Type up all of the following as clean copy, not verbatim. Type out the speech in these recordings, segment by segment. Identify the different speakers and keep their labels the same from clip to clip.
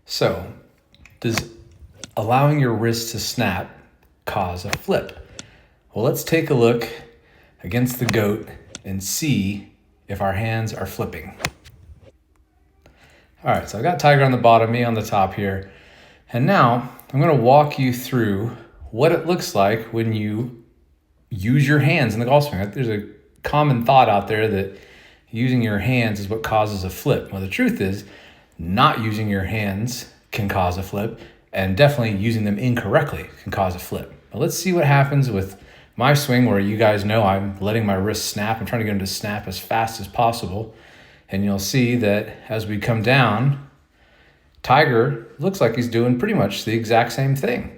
Speaker 1: So, does allowing your wrist to snap cause a flip? Well, let's take a look against the goat and see if our hands are flipping. All right, so I got Tiger on the bottom, me on the top here. And now I'm going to walk you through what it looks like when you use your hands in the golf swing. There's a common thought out there that using your hands is what causes a flip. Well, the truth is, not using your hands can cause a flip, and definitely using them incorrectly can cause a flip. But let's see what happens with my swing, where you guys know I'm letting my wrist snap. I'm trying to get them to snap as fast as possible. And you'll see that as we come down, Tiger looks like he's doing pretty much the exact same thing.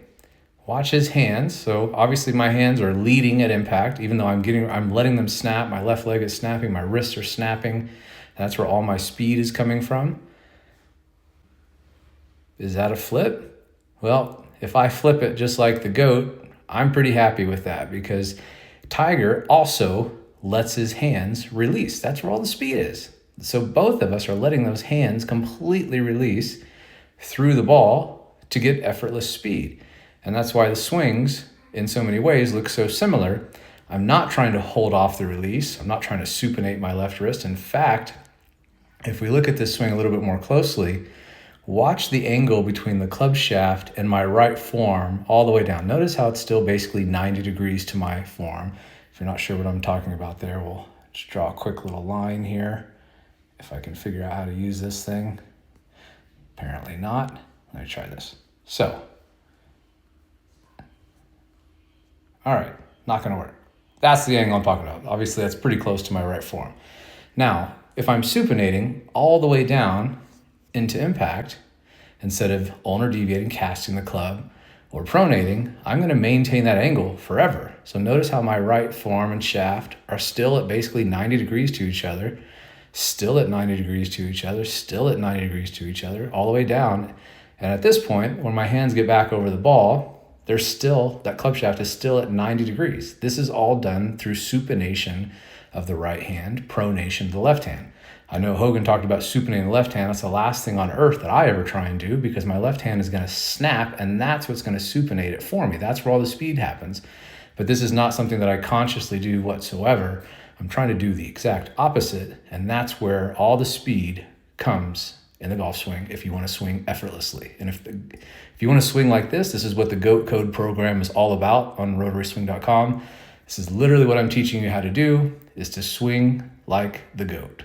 Speaker 1: Watch his hands. So obviously my hands are leading at impact, even though I'm letting them snap. My left leg is snapping, my wrists are snapping. That's where all my speed is coming from. Is that a flip? Well, if I flip it just like the goat, I'm pretty happy with that, because Tiger also lets his hands release. That's where all the speed is. So both of us are letting those hands completely release through the ball to get effortless speed. And that's why the swings, in so many ways, look so similar. I'm not trying to hold off the release. I'm not trying to supinate my left wrist. In fact, if we look at this swing a little bit more closely, watch the angle between the club shaft and my right forearm all the way down. Notice how it's still basically 90 degrees to my forearm. If you're not sure what I'm talking about there, we'll just draw a quick little line here. If I can figure out how to use this thing. Apparently not. Let me try this. So, all right, not gonna work. That's the angle I'm talking about. Obviously, that's pretty close to my right forearm. Now, if I'm supinating all the way down into impact, instead of ulnar deviating, casting the club, or pronating, I'm gonna maintain that angle forever. So notice how my right forearm and shaft are still at basically 90 degrees to each other, still at 90 degrees to each other, still at 90 degrees to each other, all the way down. And at this point, when my hands get back over the ball, that club shaft is still at 90 degrees. This is all done through supination of the right hand, pronation of the left hand. I know Hogan talked about supinating the left hand. That's the last thing on earth that I ever try and do, because my left hand is going to snap, and that's what's going to supinate it for me. That's where all the speed happens. But this is not something that I consciously do whatsoever. I'm trying to do the exact opposite, and that's where all the speed comes in the golf swing if you want to swing effortlessly. And if you want to swing like this is what the GOAT Code program is all about on RotarySwing.com. This is literally what I'm teaching you how to do, is to swing like the GOAT.